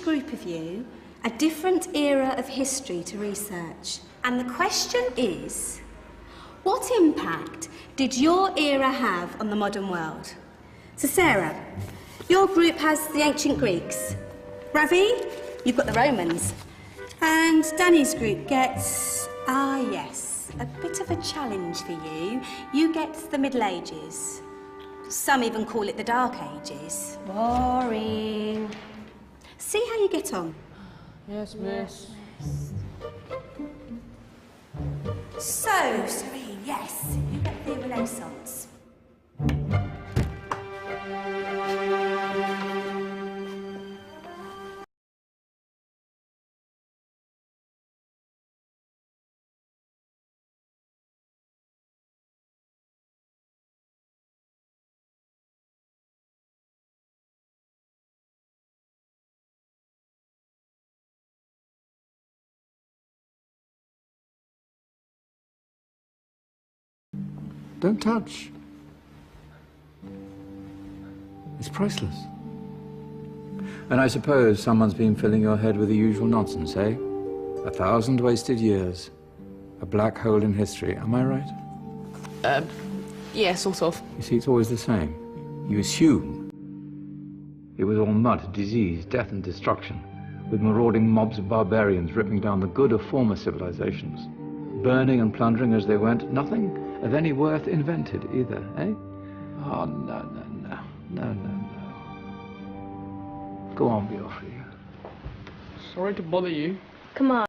group of you a different era of history to research. And the question is, what impact did your era have on the modern world? So Sarah, your group has the ancient Greeks. Ravi, you've got the Romans. And Danny's group gets, yes, a bit of a challenge for you. You get the Middle Ages. Some even call it the Dark Ages. Boring. See how you get on. Yes, miss. So, Serene, yes, you get the Renaissance. Don't touch. It's priceless. And I suppose someone's been filling your head with the usual nonsense, eh? 1,000 wasted years. A black hole in history, am I right? Yeah, sort of. You see, it's always the same. You assume it was all mud, disease, death and destruction, with marauding mobs of barbarians ripping down the good of former civilizations, burning and plundering as they went. Nothing of any worth invented either, eh? Oh, no. Go on, Beofrey. Sorry to bother you. Come on.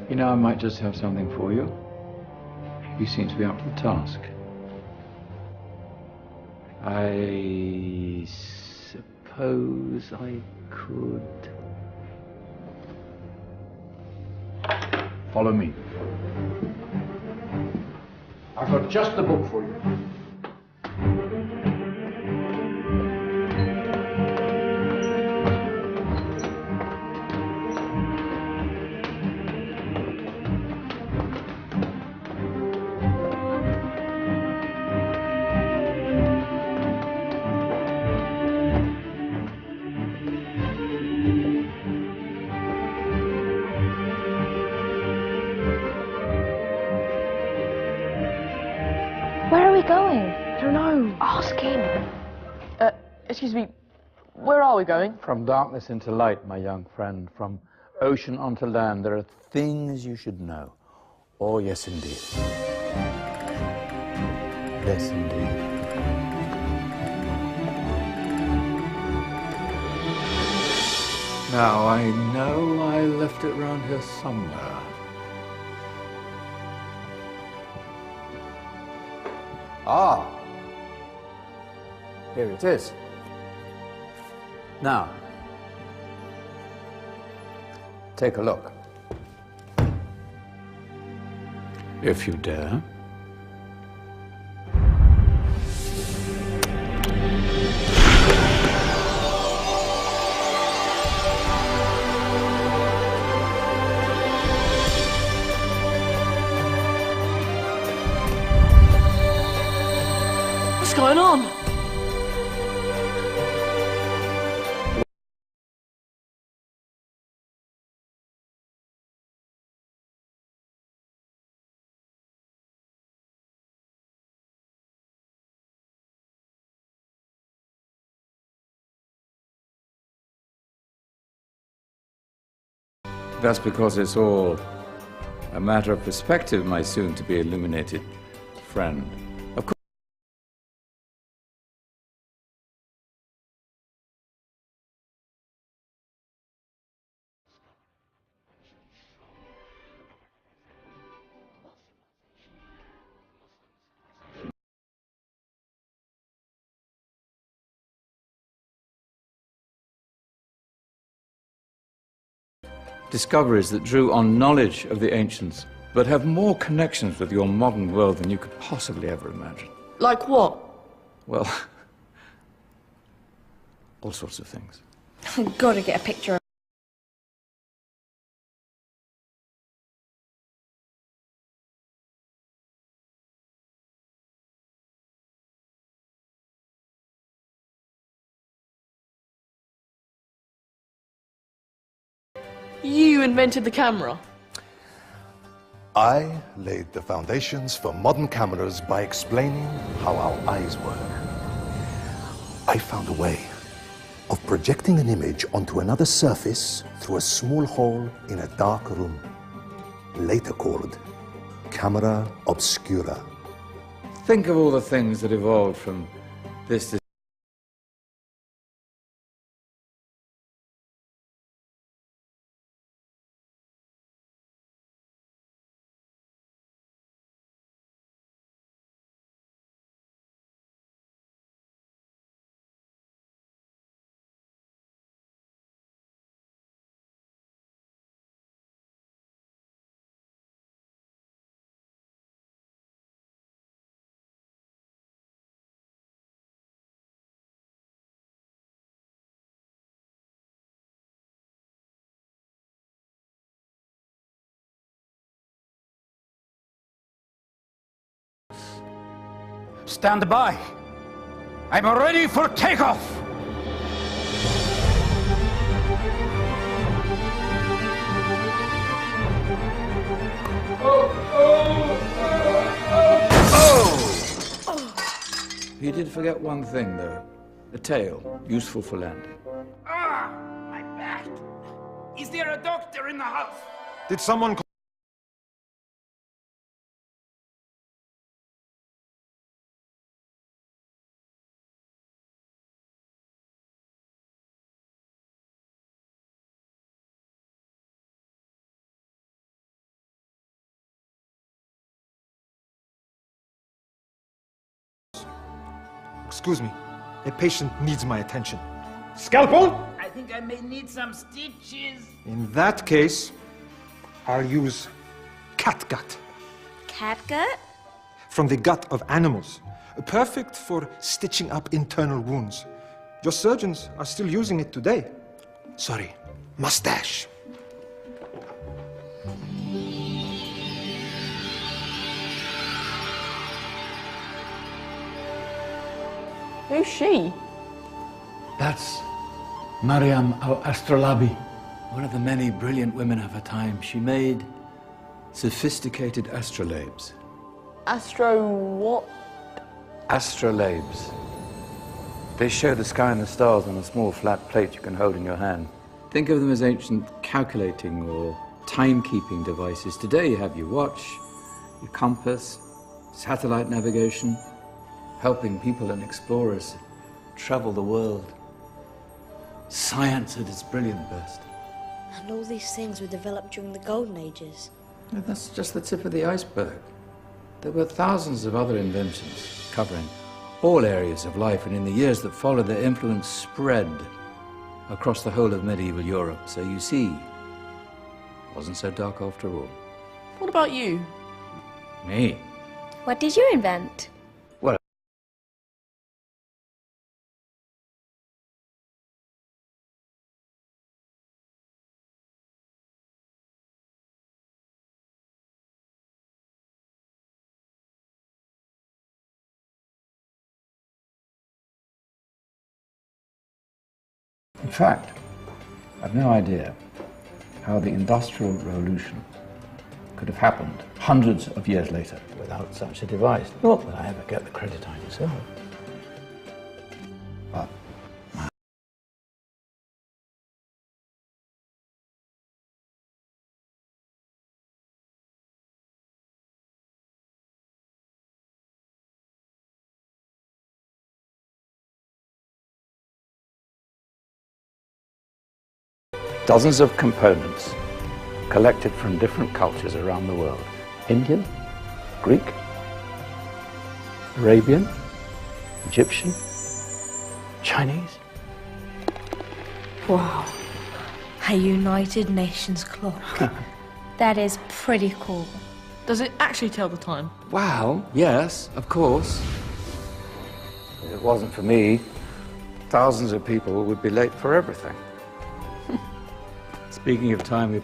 You know, I might just have something for you. You seem to be up to the task. I suppose I could... Follow me. I've got just the book for you. Where are we going? I don't know. Ask him. Excuse me, where are we going? From darkness into light, my young friend. From ocean onto land. There are things you should know. Oh, yes, indeed. Yes, indeed. Now, I know I left it round here somewhere. Ah, here it is. Now, take a look. If you dare. What's going on? That's because it's all a matter of perspective, my soon-to-be illuminated friend. Of course. Discoveries that drew on knowledge of the ancients, but have more connections with your modern world than you could possibly ever imagine. Like what? Well, all sorts of things. I've got to get a picture of You invented the camera. I laid the foundations for modern cameras by explaining how our eyes work. I found a way of projecting an image onto another surface through a small hole in a dark room, later called camera obscura. Think of all the things that evolved from this. Stand by. I'm ready for takeoff. You did forget one thing, though. A tail, useful for landing. Ah, my back. Is there a doctor in the house? Did someone call? Excuse me, a patient needs my attention. Scalpel? I think I may need some stitches. In that case, I'll use catgut. Catgut? From the gut of animals. Perfect for stitching up internal wounds. Your surgeons are still using it today. Sorry, mustache. Who's she? That's Mariam al-Astrolabi, one of the many brilliant women of her time. She made sophisticated astrolabes. Astro what? Astrolabes. They show the sky and the stars on a small flat plate you can hold in your hand. Think of them as ancient calculating or timekeeping devices. Today you have your watch, your compass, satellite navigation, helping people and explorers travel the world. Science at its brilliant best. And all these things were developed during the Golden Ages. And that's just the tip of the iceberg. There were thousands of other inventions covering all areas of life, and in the years that followed, their influence spread across the whole of medieval Europe. So you see, it wasn't so dark after all. What about you? Me? What did you invent? Well, in fact, I've no idea how the Industrial Revolution could have happened hundreds of years later without such a device. Not that I ever get the credit I deserve. But dozens of components collected from different cultures around the world. Indian, Greek, Arabian, Egyptian, Chinese. Wow. A United Nations clock. That is pretty cool. Does it actually tell the time? Wow, yes, of course. If it wasn't for me, thousands of people would be late for everything. Speaking of time, we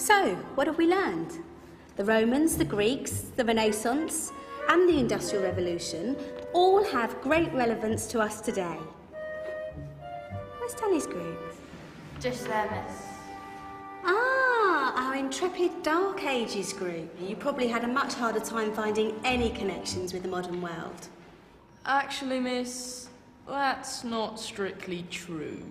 So, what have we learned? The Romans, the Greeks, the Renaissance, and the Industrial Revolution all have great relevance to us today. Where's Tally's group? Just there, miss. Ah, our intrepid Dark Ages group. You probably had a much harder time finding any connections with the modern world. Actually, miss, that's not strictly true.